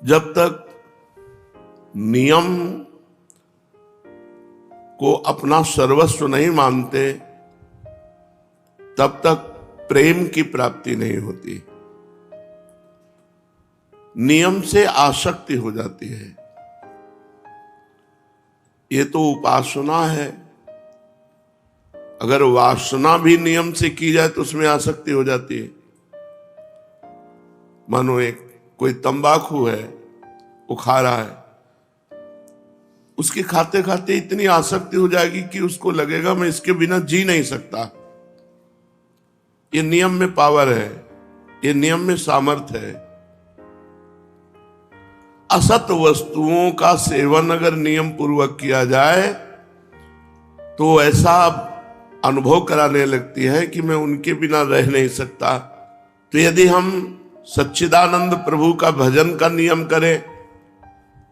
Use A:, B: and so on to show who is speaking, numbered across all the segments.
A: जब तक नियम को अपना सर्वस्व नहीं मानते तब तक प्रेम की प्राप्ति नहीं होती। नियम से आसक्ति हो जाती है। ये तो उपासना है। अगर वासना भी नियम से की जाए तो उसमें आसक्ति हो जाती है। मानो एक कोई तंबाकू है, वो खा रहा है, उसके खाते खाते इतनी आसक्ति हो जाएगी कि उसको लगेगा मैं इसके बिना जी नहीं सकता। ये नियम में पावर है, ये नियम में सामर्थ्य है। असत वस्तुओं का सेवन अगर नियम पूर्वक किया जाए तो ऐसा अनुभव कराने लगती है कि मैं उनके बिना रह नहीं सकता। तो यदि हम सच्चिदानंद प्रभु का भजन का नियम करें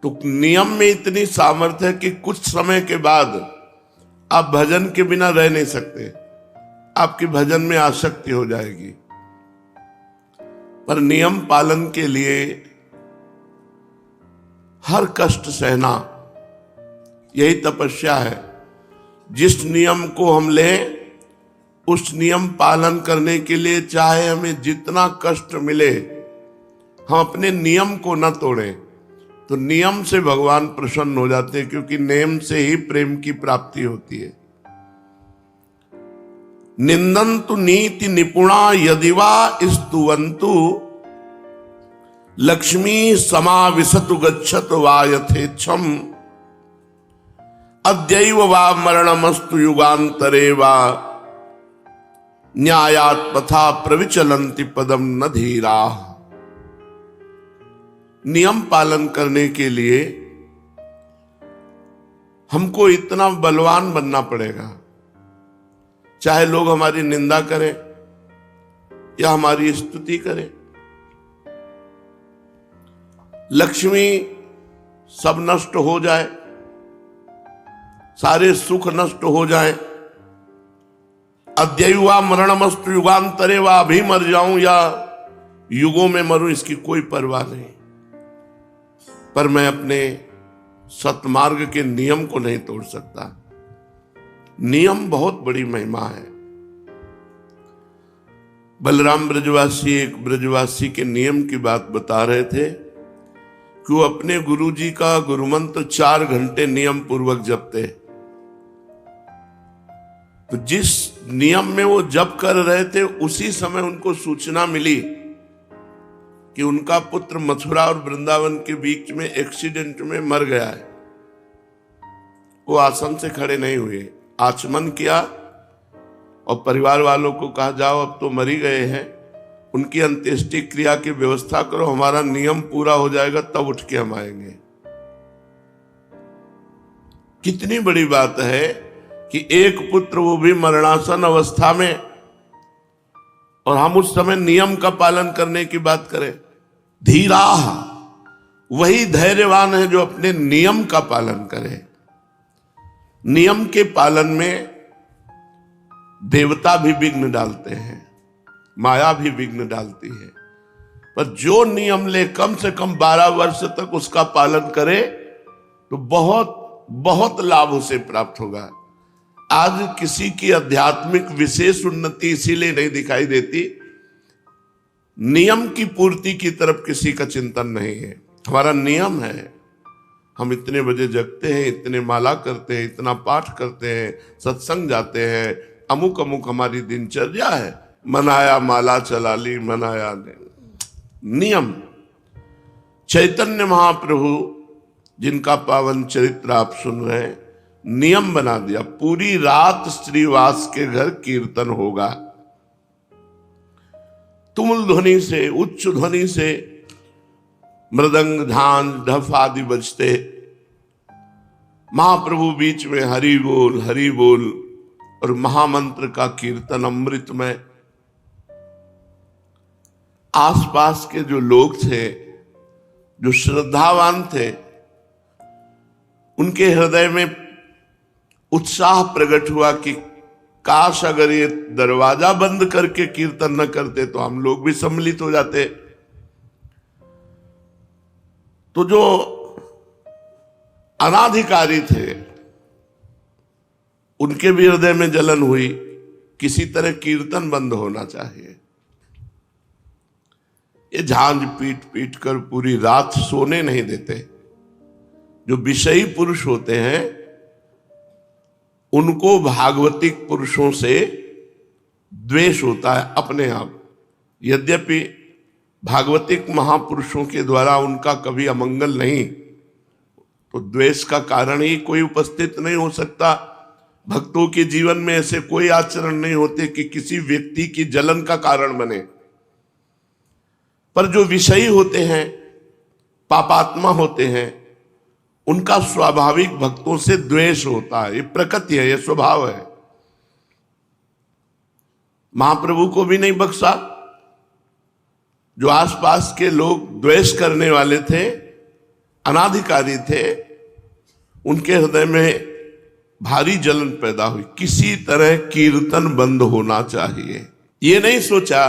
A: तो नियम में इतनी सामर्थ्य है कि कुछ समय के बाद आप भजन के बिना रह नहीं सकते, आपकी भजन में आसक्ति हो जाएगी। पर नियम पालन के लिए हर कष्ट सहना, यही तपस्या है। जिस नियम को हम लें उस नियम पालन करने के लिए चाहे हमें जितना कष्ट मिले, हम अपने नियम को न तोड़ें। तो नियम से भगवान प्रसन्न हो जाते हैं, क्योंकि नियम से ही प्रेम की प्राप्ति होती है। निंदन्तु नीति निपुणा यदिवा स्तुवन्तु लक्ष्मी समाविशतु गच्छतु वा यथेच्छम अद्यैव वा मरणमस्तु युगान्तरे वा न्यायात् पथा प्रविचलन्ति पदम न धीरा। नियम पालन करने के लिए हमको इतना बलवान बनना पड़ेगा, चाहे लोग हमारी निंदा करें या हमारी स्तुति करें। लक्ष्मी सब नष्ट हो जाए, सारे सुख नष्ट हो जाए, अद्यैवा मरणमस्तु युगांतरे वा, अभी मर जाऊं या युगों में मरूं, इसकी कोई परवाह नहीं। पर मैं अपने सतमार्ग के नियम को नहीं तोड़ सकता। नियम बहुत बड़ी महिमा है। बलराम ब्रजवासी एक ब्रजवासी के नियम की बात बता रहे थे कि वो अपने गुरुजी का गुरुमंत्र 4 घंटे नियम पूर्वक जपते। तो जिस नियम में वो जप कर रहे थे उसी समय उनको सूचना मिली कि उनका पुत्र मथुरा और वृंदावन के बीच में एक्सीडेंट में मर गया है। वो आसन से खड़े नहीं हुए, आचमन किया और परिवार वालों को कहा जाओ अब तो मर ही गए हैं, उनकी अंत्येष्टि क्रिया की व्यवस्था करो, हमारा नियम पूरा हो जाएगा तब उठ के हम आएंगे। कितनी बड़ी बात है कि एक पुत्र, वो भी मरणासन अवस्था में, और हम उस समय नियम का पालन करने की बात करें। धीरा वही धैर्यवान है जो अपने नियम का पालन करे। नियम के पालन में देवता भी विघ्न डालते हैं, माया भी विघ्न डालती है, पर जो नियम ले कम से कम 12 वर्ष तक उसका पालन करे तो बहुत बहुत लाभ उसे प्राप्त होगा। आज किसी की आध्यात्मिक विशेष उन्नति इसीलिए नहीं दिखाई देती, नियम की पूर्ति की तरफ किसी का चिंतन नहीं है। हमारा नियम है, हम इतने बजे जगते हैं, इतने माला करते हैं, इतना पाठ करते हैं, सत्संग जाते हैं, अमुक अमुक हमारी दिनचर्या है। मनाया माला चला ली, मनाया नियम। चैतन्य महाप्रभु जिनका पावन चरित्र आप सुन रहे हैं, नियम बना दिया, पूरी रात श्रीवास के घर कीर्तन होगा। तुमुल ध्वनि से, उच्च ध्वनि से मृदंग, झांझ, ढफ आदि बजते, महाप्रभु बीच में हरि बोल और महामंत्र का कीर्तन अमृतमय। आसपास के जो लोग थे, जो श्रद्धावान थे, उनके हृदय में उत्साह प्रकट हुआ कि काश अगर ये दरवाजा बंद करके कीर्तन न करते तो हम लोग भी सम्मिलित हो जाते। तो जो अनाधिकारी थे उनके भी हृदय में जलन हुई, किसी तरह कीर्तन बंद होना चाहिए। ये झांझ पीट पीट कर पूरी रात सोने नहीं देते। जो विषयी पुरुष होते हैं उनको भागवतिक पुरुषों से द्वेष होता है अपने आप। यद्यपि भागवतिक महापुरुषों के द्वारा उनका कभी अमंगल नहीं, तो द्वेष का कारण ही कोई उपस्थित नहीं हो सकता। भक्तों के जीवन में ऐसे कोई आचरण नहीं होते कि किसी व्यक्ति की जलन का कारण बने। पर जो विषयी होते हैं, पापात्मा होते हैं, उनका स्वाभाविक भक्तों से द्वेष होता है। ये प्रकृति है, ये स्वभाव है। महाप्रभु को भी नहीं बख्शा। जो आसपास के लोग द्वेष करने वाले थे, अनाधिकारी थे, उनके हृदय में भारी जलन पैदा हुई। किसी तरह कीर्तन बंद होना चाहिए। ये नहीं सोचा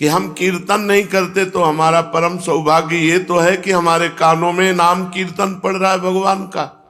A: कि हम कीर्तन नहीं करते तो हमारा परम सौभाग्य ये तो है कि हमारे कानों में नाम कीर्तन पड़ रहा है भगवान का।